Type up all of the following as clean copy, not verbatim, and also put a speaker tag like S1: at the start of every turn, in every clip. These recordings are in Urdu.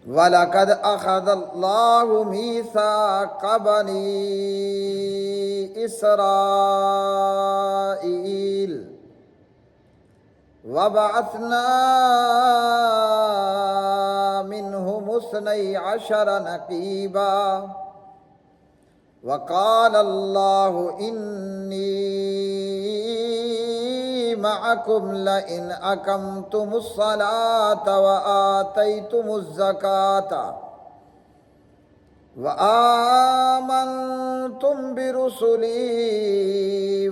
S1: وَلَقَدْ أَخَذَ اللَّهُ مِيثَاقَ بَنِي إِسْرَائِيلَ وَبَعَثْنَا مِنْهُمُ 12 نَقِيبًا وَقَالَ اللَّهُ إِنِّي مَعَكُمْ لَئِنْ أَقَمْتُمُ الصَّلَاةَ وَآتَيْتُمُ الزَّكَاةَ وَآمَنْتُمْ بِرُسُلِي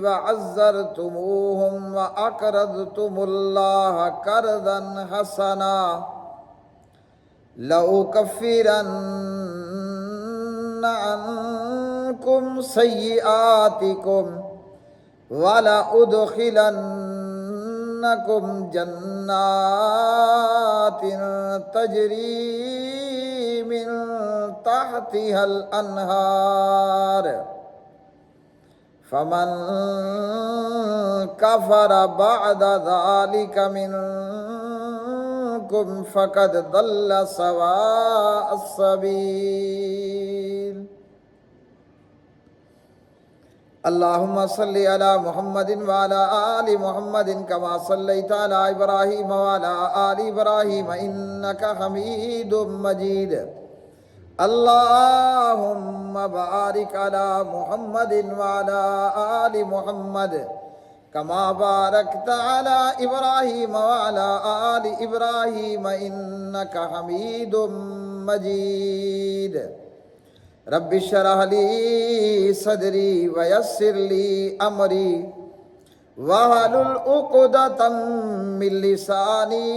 S1: وَعَزَّرْتُمُوهُمْ وَأَقْرَضْتُمُ اللَّهَ قَرْضًا حَسَنًا لَأُكَفِّرَنَّ عَنْكُمْ سَيِّئَاتِكُمْ وَلَأُدْخِلَنَّكُمْ جَنَّاتٍ تَجْرِي مِنْ تَحْتِهَا الْأَنْهَارُ فَمَنْ كَفَرَ بَعْدَ ذَلِكَ مِنْكُمْ فَقَدْ ضَلَّ سَوَاءَ السَّبِيلِ اللهم صل على محمد وعلى آل محمد كما صليت على إبراهيم وعلى آل إبراهيم إنك حميد مجيد اللهم بارك على محمد وعلى آل محمد كما باركت على إبراهيم وعلى آل إبراهيم إنك حميد مجيد رب اشرح لي صدري ويسر لي امري واحلل عقدة من لساني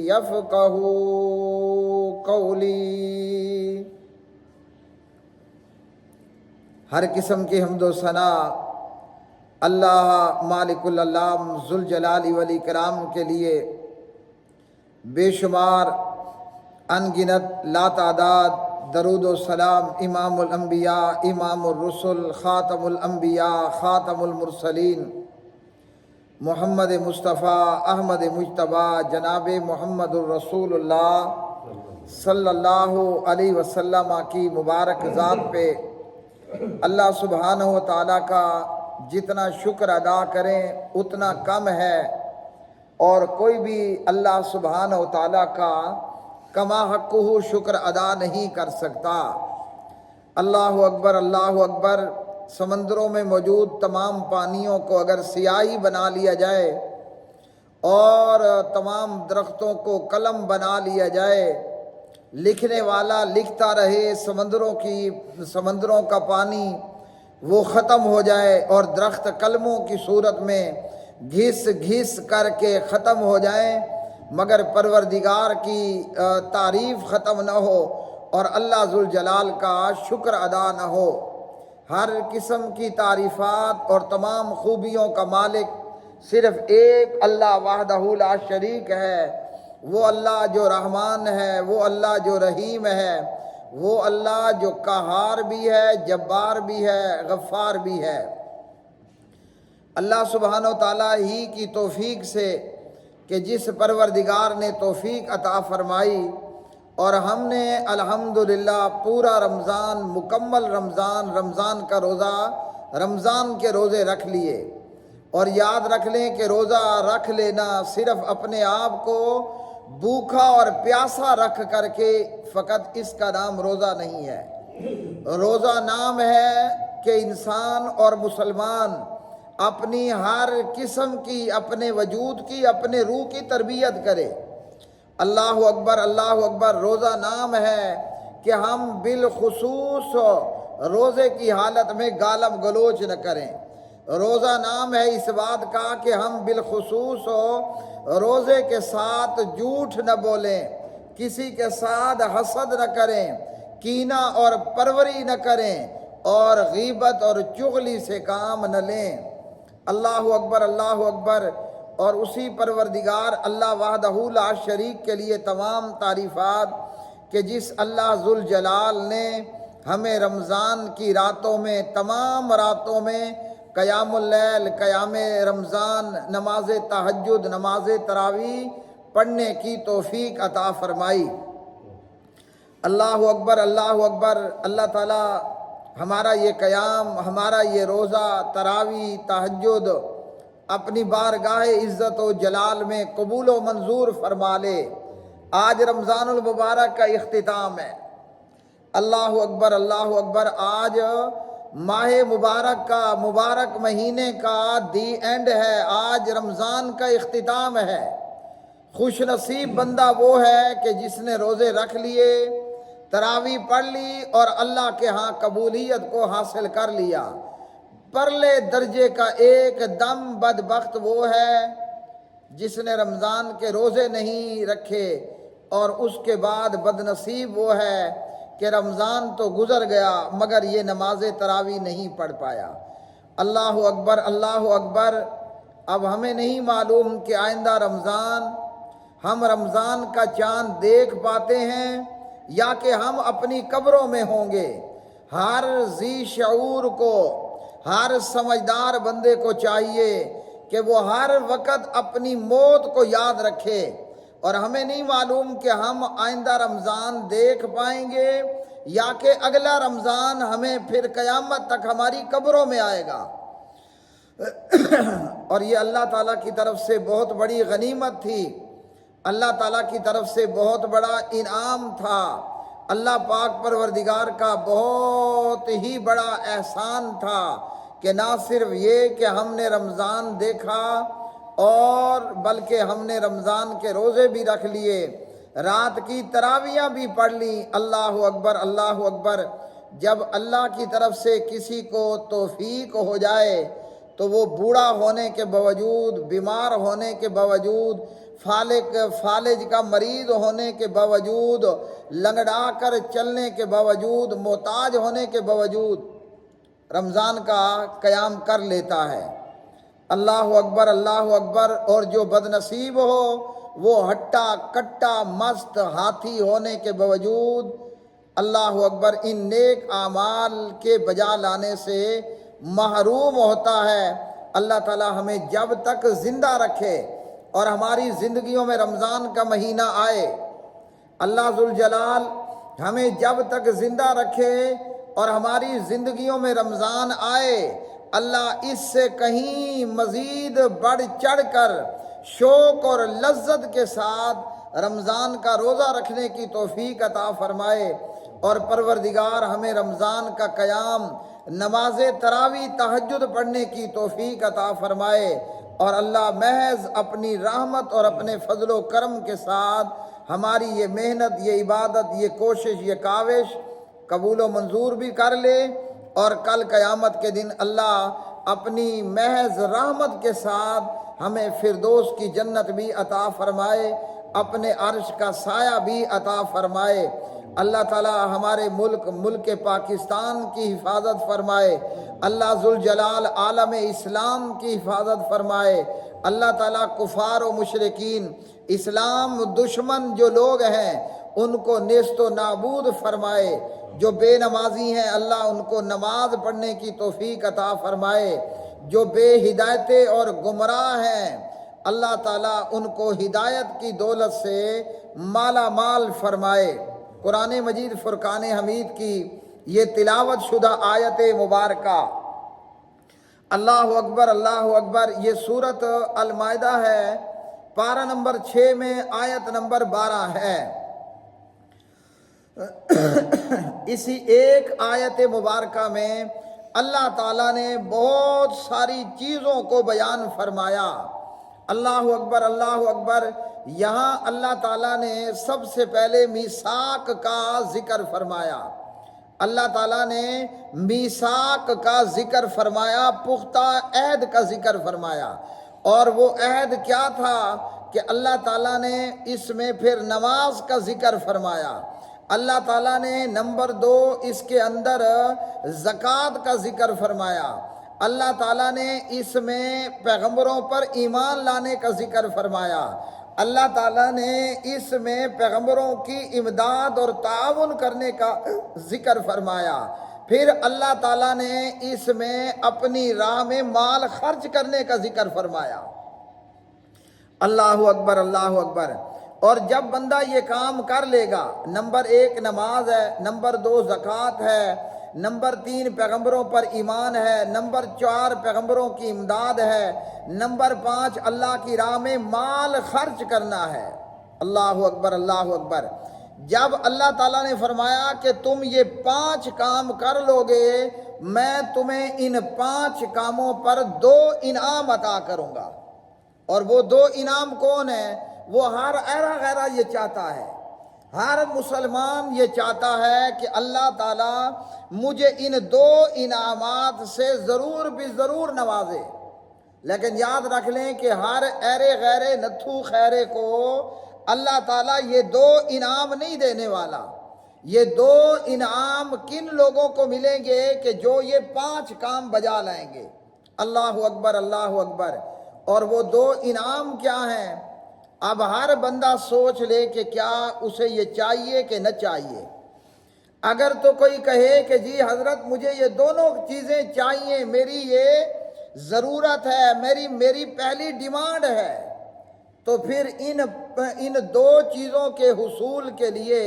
S1: يفقهوا قولي۔ ہر قسم کی حمد و ثنا اللہ مالک العلام ذوالجلال والاکرام کے لیے بے شمار انگنت لاتعداد درود و سلام امام الانبیاء امام الرسل خاتم الانبیاء خاتم المرسلین محمد مصطفیٰ احمد مجتبیٰ جناب محمد الرسول اللہ صلی اللہ علیہ وسلم کی مبارک ذات پہ اللہ سبحانہ و تعالیٰ کا جتنا شکر ادا کریں اتنا کم ہے، اور کوئی بھی اللہ سبحانہ و تعالیٰ کا کما حقہ شکر ادا نہیں کر سکتا۔ اللہ اکبر اللہ اکبر۔ سمندروں میں موجود تمام پانیوں کو اگر سیاہی بنا لیا جائے اور تمام درختوں کو قلم بنا لیا جائے، لکھنے والا لکھتا رہے، سمندروں کا پانی وہ ختم ہو جائے اور درخت قلموں کی صورت میں گھس گھس کر کے ختم ہو جائیں، مگر پروردگار کی تعریف ختم نہ ہو اور اللہ ذوالجلال کا شکر ادا نہ ہو۔ ہر قسم کی تعریفات اور تمام خوبیوں کا مالک صرف ایک اللہ وحدہ لا شریک ہے، وہ اللہ جو رحمان ہے، وہ اللہ جو رحیم ہے، وہ اللہ جو قہار بھی ہے، جبار بھی ہے، غفار بھی ہے۔ اللہ سبحانہ و تعالیٰ ہی کی توفیق سے کہ جس پروردگار نے توفیق عطا فرمائی اور ہم نے الحمدللہ پورا رمضان، مکمل رمضان کا روزہ، رمضان کے روزے رکھ لیے، اور یاد رکھ لیں کہ روزہ رکھ لینا صرف اپنے آپ کو بھوکا اور پیاسا رکھ کر کے فقط اس کا نام روزہ نہیں ہے۔ روزہ نام ہے کہ انسان اور مسلمان اپنی ہر قسم کی، اپنے وجود کی، اپنے روح کی تربیت کرے۔ اللہ اکبر اللہ اکبر۔ روزہ نام ہے کہ ہم بالخصوص روزے کی حالت میں گالم گلوچ نہ کریں۔ روزہ نام ہے اس بات کا کہ ہم بالخصوص روزے کے ساتھ جھوٹ نہ بولیں، کسی کے ساتھ حسد نہ کریں، کینہ اور پروری نہ کریں، اور غیبت اور چغلی سے کام نہ لیں۔ اللہ اکبر اللہ اکبر۔ اور اسی پروردگار اللہ وحدہ لا شریک کے لیے تمام تعریفات کہ جس اللہ ذوالجلال نے ہمیں رمضان کی راتوں میں، تمام راتوں میں قیام اللیل، قیام رمضان، نماز تہجد، نماز تراویح پڑھنے کی توفیق عطا فرمائی۔ اللہ اکبر اللہ اکبر۔ اللہ تعالیٰ ہمارا یہ قیام، ہمارا یہ روزہ، تراویح، تہجد اپنی بارگاہ عزت و جلال میں قبول و منظور فرما لے۔ آج رمضان المبارک کا اختتام ہے۔ اللہ اکبر اللہ اکبر۔ آج ماہ مبارک کا، مبارک مہینے کا دی اینڈ ہے، آج رمضان کا اختتام ہے۔ خوش نصیب بندہ وہ ہے کہ جس نے روزے رکھ لیے، تراویح پڑھ لی اور اللہ کے ہاں قبولیت کو حاصل کر لیا۔ پرلے درجے کا ایک دم بدبخت وہ ہے جس نے رمضان کے روزے نہیں رکھے، اور اس کے بعد بدنصیب وہ ہے کہ رمضان تو گزر گیا مگر یہ نماز تراویح نہیں پڑھ پایا۔ اللہ اکبر اللہ اکبر۔ اب ہمیں نہیں معلوم کہ آئندہ رمضان ہم رمضان کا چاند دیکھ پاتے ہیں یا کہ ہم اپنی قبروں میں ہوں گے۔ ہر ذی شعور کو، ہر سمجھدار بندے کو چاہیے کہ وہ ہر وقت اپنی موت کو یاد رکھے، اور ہمیں نہیں معلوم کہ ہم آئندہ رمضان دیکھ پائیں گے یا کہ اگلا رمضان ہمیں پھر قیامت تک ہماری قبروں میں آئے گا۔ اور یہ اللہ تعالیٰ کی طرف سے بہت بڑی غنیمت تھی، اللہ تعالیٰ کی طرف سے بہت بڑا انعام تھا، اللہ پاک پروردگار کا بہت ہی بڑا احسان تھا کہ نہ صرف یہ کہ ہم نے رمضان دیکھا اور بلکہ ہم نے رمضان کے روزے بھی رکھ لیے، رات کی تراویحیں بھی پڑھ لیں۔ اللہ اکبر اللہ اکبر۔ جب اللہ کی طرف سے کسی کو توفیق ہو جائے تو وہ بوڑھا ہونے کے باوجود، بیمار ہونے کے باوجود، فالج کا مریض ہونے کے باوجود، لنگڑا کر چلنے کے باوجود، محتاج ہونے کے باوجود رمضان کا قیام کر لیتا ہے۔ اللہ اکبر اللہ اکبر۔ اور جو بدنصیب ہو وہ ہٹا کٹا مست ہاتھی ہونے کے باوجود اللہ اکبر ان نیک اعمال کے بجا لانے سے محروم ہوتا ہے۔ اللہ تعالی ہمیں جب تک زندہ رکھے اور ہماری زندگیوں میں رمضان کا مہینہ آئے، اللہ ذوالجلال ہمیں جب تک زندہ رکھے اور ہماری زندگیوں میں رمضان آئے، اللہ اس سے کہیں مزید بڑھ چڑھ کر شوق اور لذت کے ساتھ رمضان کا روزہ رکھنے کی توفیق عطا فرمائے، اور پروردگار ہمیں رمضان کا قیام، نماز تراویح، تہجد پڑھنے کی توفیق عطا فرمائے، اور اللہ محض اپنی رحمت اور اپنے فضل و کرم کے ساتھ ہماری یہ محنت، یہ عبادت، یہ کوشش، یہ کاوش قبول و منظور بھی کر لے، اور کل قیامت کے دن اللہ اپنی محض رحمت کے ساتھ ہمیں فردوس کی جنت بھی عطا فرمائے، اپنے عرش کا سایہ بھی عطا فرمائے۔ اللہ تعالی ہمارے ملک پاکستان کی حفاظت فرمائے، اللہ ذوالجلال عالم اسلام کی حفاظت فرمائے، اللہ تعالیٰ کفار و مشرکین، اسلام دشمن جو لوگ ہیں ان کو نیست و نابود فرمائے، جو بے نمازی ہیں اللہ ان کو نماز پڑھنے کی توفیق عطا فرمائے، جو بے ہدایت اور گمراہ ہیں اللہ تعالیٰ ان کو ہدایت کی دولت سے مالا مال فرمائے۔ قرآن مجید فرقان حمید کی یہ تلاوت شدہ آیت مبارکہ، اللہ اکبر اللہ اکبر، یہ سورۃ المائدہ ہے، پارہ نمبر 6 میں آیت نمبر 12 ہے۔ اسی ایک آیت مبارکہ میں اللہ تعالیٰ نے بہت ساری چیزوں کو بیان فرمایا۔ اللہ اکبر اللہ اکبر۔ یہاں اللہ تعالیٰ نے سب سے پہلے میثاق کا ذکر فرمایا، اللہ تعالیٰ نے میثاق کا ذکر فرمایا، پختہ عہد کا ذکر فرمایا، اور وہ عہد کیا تھا کہ اللہ تعالیٰ نے اس میں پھر نماز کا ذکر فرمایا، اللہ تعالیٰ نے نمبر 2 اس کے اندر زکوٰۃ کا ذکر فرمایا، اللہ تعالیٰ نے اس میں پیغمبروں پر ایمان لانے کا ذکر فرمایا، اللہ تعالیٰ نے اس میں پیغمبروں کی امداد اور تعاون کرنے کا ذکر فرمایا، پھر اللہ تعالیٰ نے اس میں اپنی راہ میں مال خرچ کرنے کا ذکر فرمایا۔ اللہ اکبر اللہ اکبر۔ اور جب بندہ یہ کام کر لے گا، نمبر 1 نماز ہے، نمبر 2 زکوٰۃ ہے، نمبر 3 پیغمبروں پر ایمان ہے، نمبر 4 پیغمبروں کی امداد ہے، نمبر 5 اللہ کی راہ میں مال خرچ کرنا ہے۔ اللہ اکبر، اللہ اکبر۔ جب اللہ تعالیٰ نے فرمایا کہ تم یہ 5 کام کر لو گے، میں تمہیں ان 5 کاموں پر 2 انعام عطا کروں گا۔ اور وہ 2 انعام کون ہیں؟ وہ ہر ایرا غیرہ یہ چاہتا ہے، ہر مسلمان یہ چاہتا ہے کہ اللہ تعالیٰ مجھے ان 2 انعامات سے ضرور بھی ضرور نوازے۔ لیکن یاد رکھ لیں کہ ہر ایرے غیرے نتھو خیرے کو اللہ تعالیٰ یہ 2 انعام نہیں دینے والا۔ یہ 2 انعام کن لوگوں کو ملیں گے کہ جو یہ 5 کام بجا لائیں گے۔ اللہ اکبر، اللہ اکبر۔ اور وہ 2 انعام کیا ہیں؟ اب ہر بندہ سوچ لے کہ کیا اسے یہ چاہیے کہ نہ چاہیے۔ اگر تو کوئی کہے کہ جی حضرت مجھے یہ دونوں چیزیں چاہیے، میری یہ ضرورت ہے، میری پہلی ڈیمانڈ ہے، تو پھر ان 2 چیزوں کے حصول کے لیے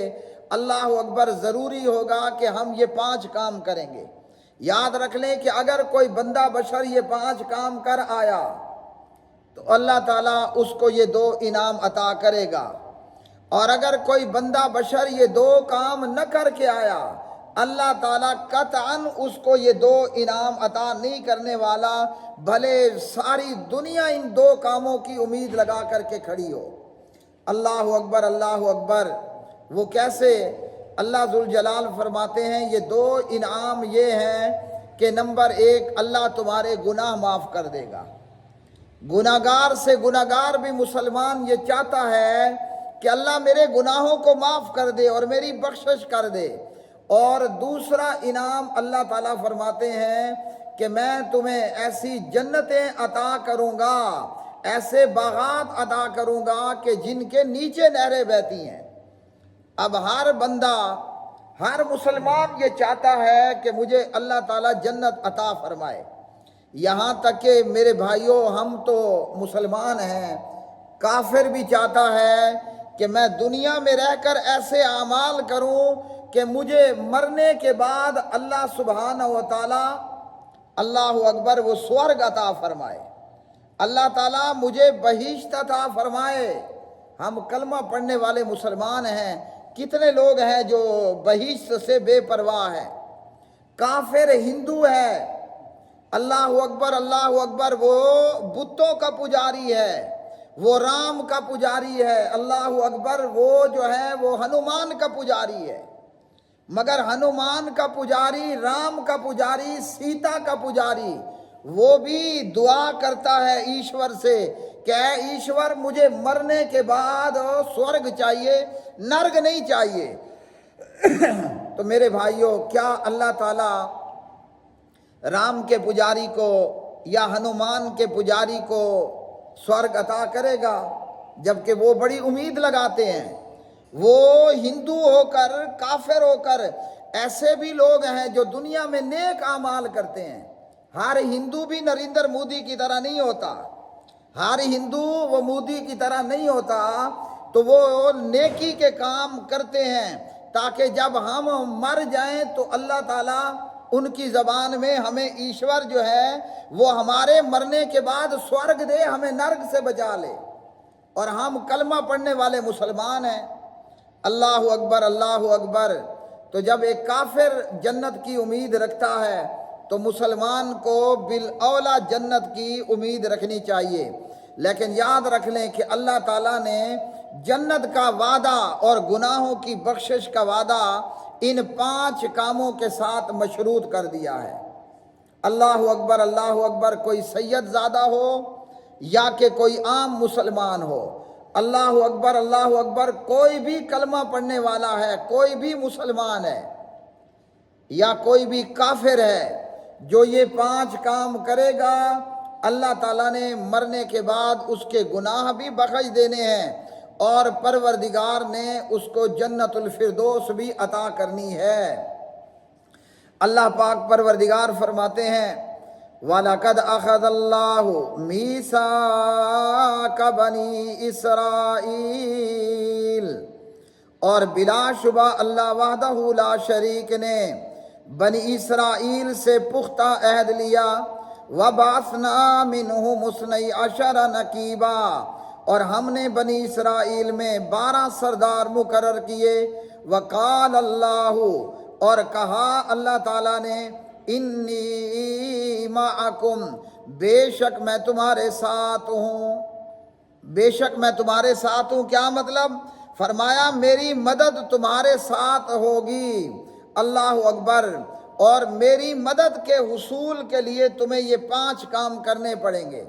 S1: اللہ اکبر ضروری ہوگا کہ ہم یہ 5 کام کریں گے۔ یاد رکھ لیں کہ اگر کوئی بندہ بشر یہ 5 کام کر آیا تو اللہ تعالیٰ اس کو یہ 2 انعام عطا کرے گا، اور اگر کوئی بندہ بشر یہ 2 کام نہ کر کے آیا، اللہ تعالیٰ قطعاً اس کو یہ 2 انعام عطا نہیں کرنے والا، بھلے ساری دنیا ان 2 کاموں کی امید لگا کر کے کھڑی ہو۔ اللہ اکبر، اللہ اکبر۔ وہ کیسے؟ اللہ ذوالجلال فرماتے ہیں یہ 2 انعام یہ ہیں کہ نمبر 1 اللہ تمہارے گناہ معاف کر دے گا۔ گناہگار سے گناہگار بھی مسلمان یہ چاہتا ہے کہ اللہ میرے گناہوں کو معاف کر دے اور میری بخشش کر دے۔ اور دوسرا انعام اللہ تعالیٰ فرماتے ہیں کہ میں تمہیں ایسی جنتیں عطا کروں گا، ایسے باغات عطا کروں گا کہ جن کے نیچے نہریں بہتی ہیں۔ اب ہر بندہ، ہر مسلمان یہ چاہتا ہے کہ مجھے اللہ تعالیٰ جنت عطا فرمائے۔ یہاں تک کہ میرے بھائیوں، ہم تو مسلمان ہیں، کافر بھی چاہتا ہے کہ میں دنیا میں رہ کر ایسے اعمال کروں کہ مجھے مرنے کے بعد اللہ سبحانہ و تعالیٰ، اللہ اکبر، وہ سورگ عطا فرمائے، اللہ تعالیٰ مجھے بہشت عطا فرمائے۔ ہم کلمہ پڑھنے والے مسلمان ہیں، کتنے لوگ ہیں جو بہشت سے بے پرواہ ہیں؟ کافر ہندو ہے، اللہ اکبر، اللہ اکبر، وہ بتوں کا پجاری ہے، وہ رام کا پجاری ہے، اللہ اکبر، وہ جو ہے وہ ہنومان کا پجاری ہے۔ مگر ہنومان کا پجاری، رام کا پجاری، سیتا کا پجاری، وہ بھی دعا کرتا ہے ایشور سے کہ اے ایشور مجھے مرنے کے بعد سورگ چاہیے، نرگ نہیں چاہیے۔ تو میرے بھائیوں، کیا اللہ تعالیٰ رام کے پجاری کو یا ہنومان کے پجاری کو سورگ عطا کرے گا؟ جبکہ وہ بڑی امید لگاتے ہیں۔ وہ ہندو ہو کر، کافر ہو کر، ایسے بھی لوگ ہیں جو دنیا میں نیک اعمال کرتے ہیں۔ ہر ہندو بھی نریندر مودی کی طرح نہیں ہوتا، ہر ہندو وہ مودی کی طرح نہیں ہوتا، تو وہ نیکی کے کام کرتے ہیں تاکہ جب ہم مر جائیں تو اللہ تعالیٰ ان کی زبان میں ہمیں ایشور جو ہے وہ ہمارے مرنے کے بعد سورگ دے، ہمیں نرگ سے بچا لے۔ اور ہم کلمہ پڑھنے والے مسلمان ہیں۔ اللہ اکبر، اللہ اکبر۔ تو جب ایک کافر جنت کی امید رکھتا ہے تو مسلمان کو بالاولیٰ جنت کی امید رکھنی چاہیے۔ لیکن یاد رکھ لیں کہ اللہ تعالیٰ نے جنت کا وعدہ اور گناہوں کی بخشش کا وعدہ ان 5 کاموں کے ساتھ مشروط کر دیا ہے۔ اللہ اکبر، اللہ اکبر۔ کوئی سید زادہ ہو یا کہ کوئی عام مسلمان ہو، اللہ اکبر، اللہ اکبر، کوئی بھی کلمہ پڑھنے والا ہے، کوئی بھی مسلمان ہے یا کوئی بھی کافر ہے، جو یہ 5 کام کرے گا، اللہ تعالیٰ نے مرنے کے بعد اس کے گناہ بھی بخش دینے ہیں، اور پروردگار نے اس کو جنت الفردوس بھی عطا کرنی ہے۔ اللہ پاک پروردگار فرماتے ہیں وَلَقَدْ أَخَذَ اللَّهُ مِيثَاقَ بَنِي إِسْرَائِیل، اور بلا شبہ اللہ وحدہ لا شریک نے بنی اسرائیل سے پختہ عہد لیا، وَبَعَثْنَا مِنْهُمُ اثْنَیْ عَشَرَ نَقِیبًا، اور ہم نے بنی اسرائیل میں 12 سردار مقرر کیے، وَقَالَ اللَّهُ، اور کہا اللہ تعالیٰ نے، انی معکم، بے شک میں تمہارے ساتھ ہوں، بے شک میں تمہارے ساتھ ہوں۔ کیا مطلب؟ فرمایا میری مدد تمہارے ساتھ ہوگی، اللہ اکبر، اور میری مدد کے حصول کے لیے تمہیں یہ 5 کام کرنے پڑیں گے۔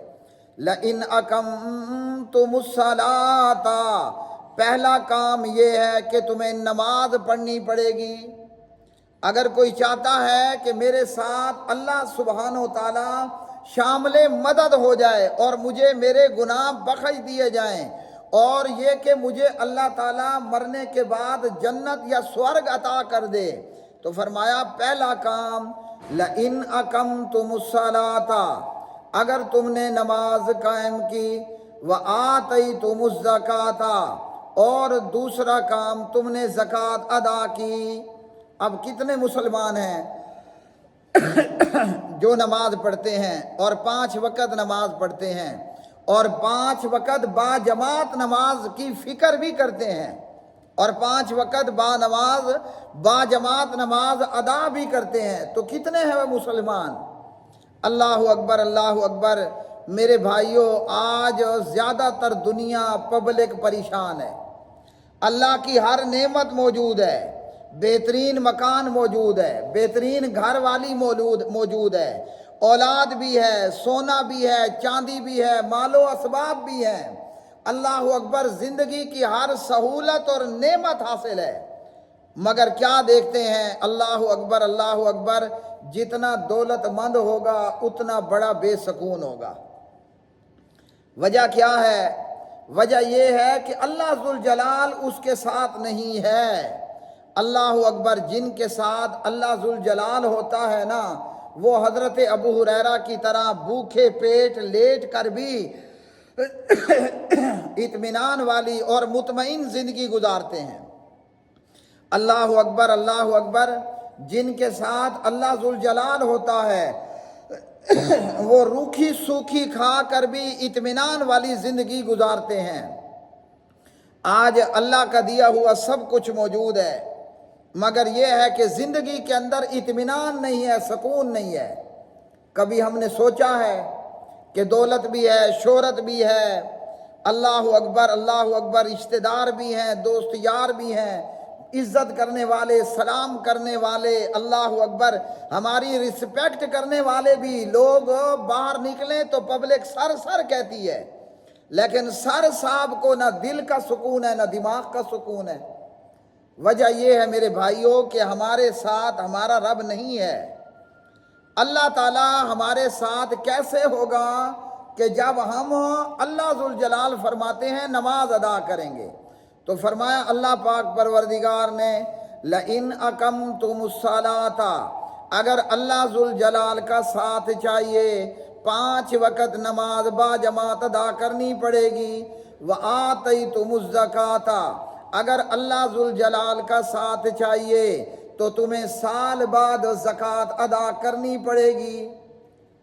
S1: لَإِنْ أَقَمْتُمُ الصَّلَاةَ، پہلا کام یہ ہے کہ تمہیں نماز پڑھنی پڑے گی۔ اگر کوئی چاہتا ہے کہ میرے ساتھ اللہ سبحانہ و تعالیٰ شامل مدد ہو جائے اور مجھے میرے گناہ بخش دیے جائیں، اور یہ کہ مجھے اللہ تعالیٰ مرنے کے بعد جنت یا سورگ عطا کر دے، تو فرمایا پہلا کام لَإِنْ أَقَمْتُمُ الصَّلَاةَ، اگر تم نے نماز قائم کی، وَآتَيْتُمُ الزَّكَاةَ، اور دوسرا کام تم نے زکوٰۃ ادا کی۔ اب کتنے مسلمان ہیں جو نماز پڑھتے ہیں اور 5 وقت نماز پڑھتے ہیں اور 5 وقت با جماعت نماز کی فکر بھی کرتے ہیں اور 5 وقت با جماعت نماز ادا بھی کرتے ہیں؟ تو کتنے ہیں وہ مسلمان؟ اللہ اکبر، اللہ اکبر۔ میرے بھائیوں، آج زیادہ تر دنیا پبلک پریشان ہے۔ اللہ کی ہر نعمت موجود ہے، بہترین مکان موجود ہے، بہترین گھر والی موجود ہے، اولاد بھی ہے، سونا بھی ہے، چاندی بھی ہے، مال و اسباب بھی ہیں، اللہ اکبر، زندگی کی ہر سہولت اور نعمت حاصل ہے، مگر کیا دیکھتے ہیں؟ اللہ اکبر، اللہ اکبر، جتنا دولت مند ہوگا اتنا بڑا بے سکون ہوگا۔ وجہ کیا ہے؟ وجہ یہ ہے کہ اللہ ذوالجلال اس کے ساتھ نہیں ہے۔ اللہ اکبر، جن کے ساتھ اللہ ذوالجلال ہوتا ہے نا، وہ حضرت ابو ہریرہ کی طرح بھوکے پیٹ لیٹ کر بھی اطمینان والی اور مطمئن زندگی گزارتے ہیں۔ اللہ اکبر، اللہ اکبر، جن کے ساتھ اللہ ذوالجلال ہوتا ہے وہ روکھی سوکھی کھا کر بھی اطمینان والی زندگی گزارتے ہیں۔ آج اللہ کا دیا ہوا سب کچھ موجود ہے، مگر یہ ہے کہ زندگی کے اندر اطمینان نہیں ہے، سکون نہیں ہے۔ کبھی ہم نے سوچا ہے کہ دولت بھی ہے، شہرت بھی ہے، اللہ اکبر، اللہ اکبر، رشتہ دار بھی ہیں، دوست یار بھی ہیں، عزت کرنے والے، سلام کرنے والے، اللہ اکبر، ہماری رسپیکٹ کرنے والے بھی لوگ باہر نکلیں تو پبلک سر سر کہتی ہے، لیکن سر صاحب کو نہ دل کا سکون ہے نہ دماغ کا سکون ہے۔ وجہ یہ ہے میرے بھائیوں کہ ہمارے ساتھ ہمارا رب نہیں ہے۔ اللہ تعالیٰ ہمارے ساتھ کیسے ہوگا کہ جب ہم اللہ ذوالجلال فرماتے ہیں نماز ادا کریں گے، تو فرمایا اللہ پاک پروردگار نے لَإِنْ أَقَمْتُمُ الصَّلَاةَ، اگر اللہ ذوالجلال کا ساتھ چاہیے 5 وقت نماز با جماعت ادا کرنی پڑے گی، وَآتَيْتُمُ الزَّكَاةَ، اگر اللہ ذوالجلال کا ساتھ چاہیے تو تمہیں سال بعد زکوٰۃ ادا کرنی پڑے گی۔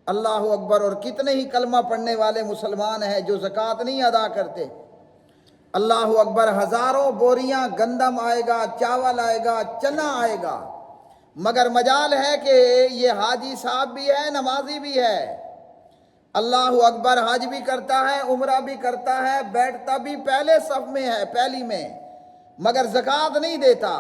S1: اللہ اکبر، اور کتنے ہی کلمہ پڑھنے والے مسلمان ہیں جو زکوٰۃ نہیں ادا کرتے۔ اللہ اکبر، ہزاروں بوریاں گندم آئے گا، چاول آئے گا، چنا آئے گا، مگر مجال ہے کہ یہ حاجی صاحب بھی ہے، نمازی بھی ہے، اللہ اکبر، حج بھی کرتا ہے، عمرہ بھی کرتا ہے، بیٹھتا بھی پہلے صف میں ہے، پہلی میں، مگر زکوٰۃ نہیں دیتا۔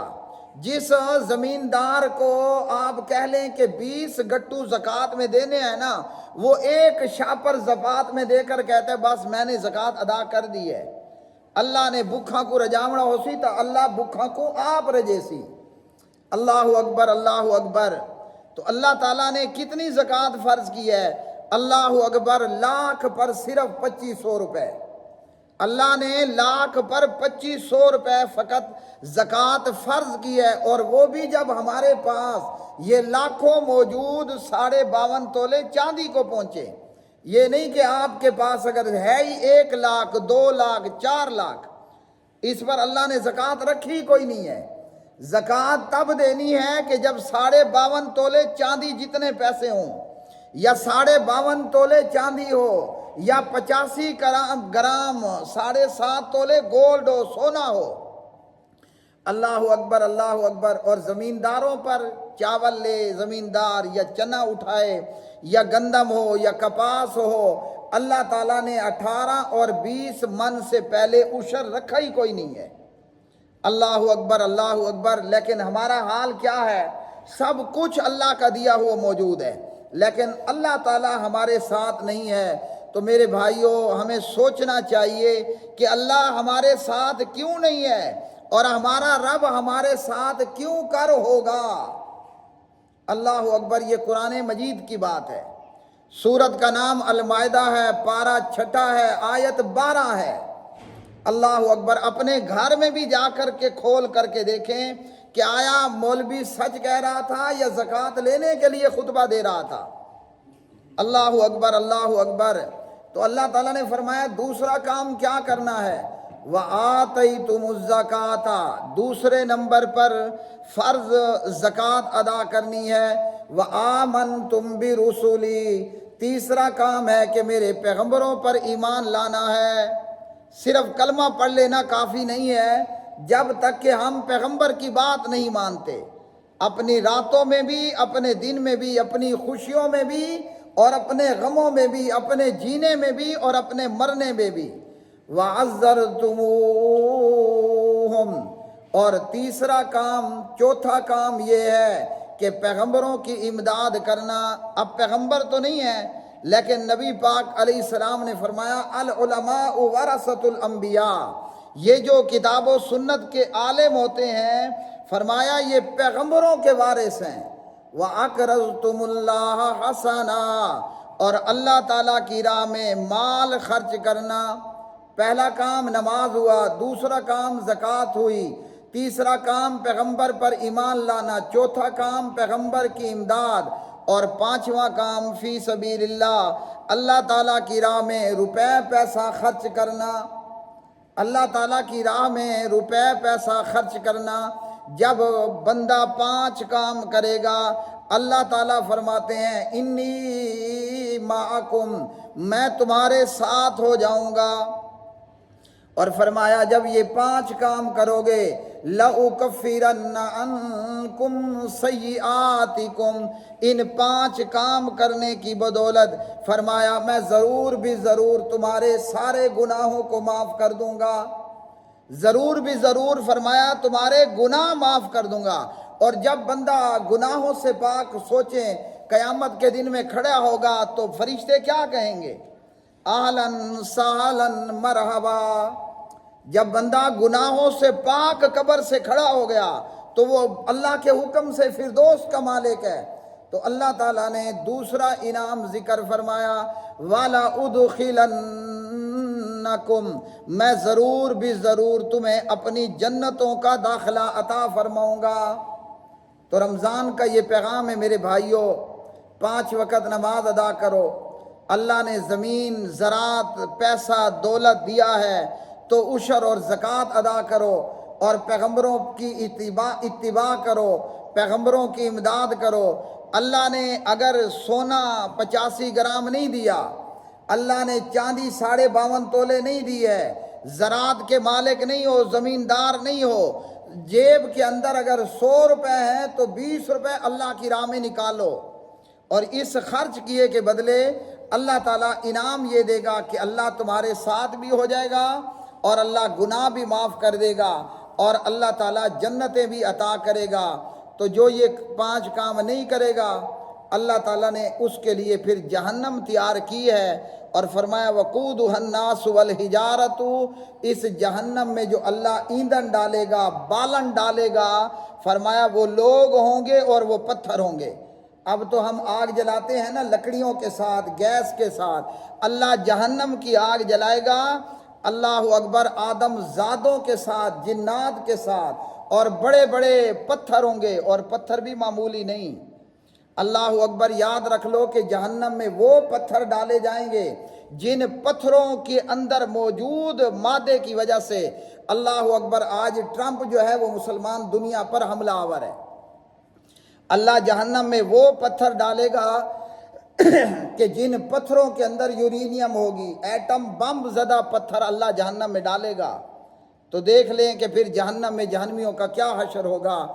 S1: جس زمیندار کو آپ کہہ لیں کہ 20 گٹو زکوٰۃ میں دینے ہیں نا، وہ 1 شاپر زکوٰۃ میں دے کر کہتا ہے بس میں نے زکوٰۃ ادا کر دی ہے۔ اللہ نے بکھا کو رجاوڑا ہو سی تو اللہ بکھا کو آپ رجے سی۔ اللہ اکبر، اللہ اکبر، تو اللہ تعالیٰ نے کتنی زکوٰۃ فرض کی ہے؟ اللہ اکبر، لاکھ پر صرف 2500 روپے، اللہ نے لاکھ پر 2500 روپے فقط زکوٰۃ فرض کی ہے، اور وہ بھی جب ہمارے پاس یہ لاکھوں موجود 52.5 تولے چاندی کو پہنچے۔ یہ نہیں کہ آپ کے پاس اگر ہے ہی 1 لاکھ 2 لاکھ 4 لاکھ، اس پر اللہ نے زکوٰۃ رکھی کوئی نہیں ہے۔ زکوٰۃ تب دینی ہے کہ جب 52.5 تولے چاندی جتنے پیسے ہوں، یا 52.5 تولے چاندی ہو، یا 85 گرام 7.5 تولے گولڈ ہو، سونا ہو۔ اللہ اکبر اللہ اکبر۔ اور زمینداروں پر چاول لے زمیندار، یا چنا اٹھائے، یا گندم ہو یا کپاس ہو، اللہ تعالیٰ نے 18 اور 20 من سے پہلے عشر رکھا ہی کوئی نہیں ہے۔ اللہ اکبر اللہ اکبر۔ لیکن ہمارا حال کیا ہے؟ سب کچھ اللہ کا دیا ہوا موجود ہے، لیکن اللہ تعالیٰ ہمارے ساتھ نہیں ہے۔ تو میرے بھائیوں، ہمیں سوچنا چاہیے کہ اللہ ہمارے ساتھ کیوں نہیں ہے، اور ہمارا رب ہمارے ساتھ کیوں کر ہوگا۔ اللہ اکبر۔ یہ قرآن مجید کی بات ہے۔ سورت کا نام المائدہ ہے، پارہ 6 ہے، آیت 12 ہے۔ اللہ اکبر۔ اپنے گھر میں بھی جا کر کے کھول کر کے دیکھیں کہ آیا مولوی سچ کہہ رہا تھا یا زکوٰۃ لینے کے لیے خطبہ دے رہا تھا۔ اللہ اکبر اللہ اکبر۔ تو اللہ تعالیٰ نے فرمایا دوسرا کام کیا کرنا ہے؟ وَآتَيْتُمُ الزَّكَاةَ، دوسرے نمبر پر فرض زکوٰۃ ادا کرنی ہے۔ وَآمَنْتُمْ بِرُسُلِي، تیسرا کام ہے کہ میرے پیغمبروں پر ایمان لانا ہے۔ صرف کلمہ پڑھ لینا کافی نہیں ہے جب تک کہ ہم پیغمبر کی بات نہیں مانتے، اپنی راتوں میں بھی، اپنے دن میں بھی، اپنی خوشیوں میں بھی اور اپنے غموں میں بھی، اپنے جینے میں بھی اور اپنے مرنے میں بھی۔ وَعَزَّرْتُمُوهُمْ، اور تیسرا کام، چوتھا کام یہ ہے کہ پیغمبروں کی امداد کرنا۔ اب پیغمبر تو نہیں ہے، لیکن نبی پاک علیہ السلام نے فرمایا العلماء ورثۃ الانبیاء، یہ جو کتاب و سنت کے عالم ہوتے ہیں، فرمایا یہ پیغمبروں کے وارث ہیں۔ وَأَقْرَضْتُمُ اللَّهَ حَسَنًا، اور اللہ تعالیٰ کی راہ میں مال خرچ کرنا۔ پہلا کام نماز ہوا، دوسرا کام زکوٰۃ ہوئی، تیسرا کام پیغمبر پر ایمان لانا، چوتھا کام پیغمبر کی امداد، اور پانچواں کام فی سبیل اللہ، اللہ تعالیٰ کی راہ میں روپے پیسہ خرچ کرنا۔ اللہ تعالیٰ کی راہ میں روپے پیسہ خرچ کرنا۔ جب بندہ 5 کام کرے گا، اللہ تعالیٰ فرماتے ہیں انی معکم، میں تمہارے ساتھ ہو جاؤں گا۔ اور فرمایا جب یہ 5 کام کرو گے لَأُكَفِّرَنَّ عَنْكُمْ سَيِّئَاتِكُمْ، ان 5 کام کرنے کی بدولت فرمایا میں ضرور بھی ضرور تمہارے سارے گناہوں کو معاف کر دوں گا۔ ضرور بھی ضرور فرمایا تمہارے گناہ معاف کر دوں گا۔ اور جب بندہ گناہوں سے پاک، سوچیں قیامت کے دن میں کھڑا ہوگا تو فرشتے کیا کہیں گے؟ اہلاً سہلاً مرحبا۔ جب بندہ گناہوں سے پاک قبر سے کھڑا ہو گیا تو وہ اللہ کے حکم سے فردوس کا مالک ہے۔ تو اللہ تعالیٰ نے دوسرا انعام ذکر فرمایا والا ادخلنکم، میں ضرور بھی ضرور تمہیں اپنی جنتوں کا داخلہ عطا فرماؤں گا۔ تو رمضان کا یہ پیغام ہے میرے بھائیوں، 5 وقت نماز ادا کرو۔ اللہ نے زمین، زراعت، پیسہ، دولت دیا ہے تو عشر اور زکوٰۃ ادا کرو، اور پیغمبروں کی اتباع کرو، پیغمبروں کی امداد کرو۔ اللہ نے اگر سونا 85 گرام نہیں دیا، اللہ نے چاندی 52.5 تولے نہیں دی ہے، زراعت کے مالک نہیں ہو، زمیندار نہیں ہو، جیب کے اندر اگر 100 روپے ہیں تو 20 روپے اللہ کی راہ میں نکالو، اور اس خرچ کیے کے بدلے اللہ تعالیٰ انعام یہ دے گا کہ اللہ تمہارے ساتھ بھی ہو جائے گا، اور اللہ گناہ بھی معاف کر دے گا، اور اللہ تعالیٰ جنتیں بھی عطا کرے گا۔ تو جو یہ 5 کام نہیں کرے گا، اللہ تعالیٰ نے اس کے لیے پھر جہنم تیار کی ہے، اور فرمایا وقودها الناس والحجارۃ، اس جہنم میں جو اللہ ایندھن ڈالے گا، بالن ڈالے گا، فرمایا وہ لوگ ہوں گے اور وہ پتھر ہوں گے۔ اب تو ہم آگ جلاتے ہیں نا لکڑیوں کے ساتھ، گیس کے ساتھ، اللہ جہنم کی آگ جلائے گا، اللہ اکبر، آدم زادوں کے ساتھ، جنات کے ساتھ، اور بڑے بڑے پتھر ہوں گے، اور پتھر بھی معمولی نہیں۔ اللہ اکبر، یاد رکھ لو کہ جہنم میں وہ پتھر ڈالے جائیں گے جن پتھروں کے اندر موجود مادے کی وجہ سے اللہ اکبر آج ٹرمپ جو ہے وہ مسلمان دنیا پر حملہ آور ہے۔ اللہ جہنم میں وہ پتھر ڈالے گا کہ جن پتھروں کے اندر یورینیم ہوگی، ایٹم بم زدہ پتھر اللہ جہنم میں ڈالے گا۔ تو دیکھ لیں کہ پھر جہنم میں جہنمیوں کا کیا حشر ہوگا۔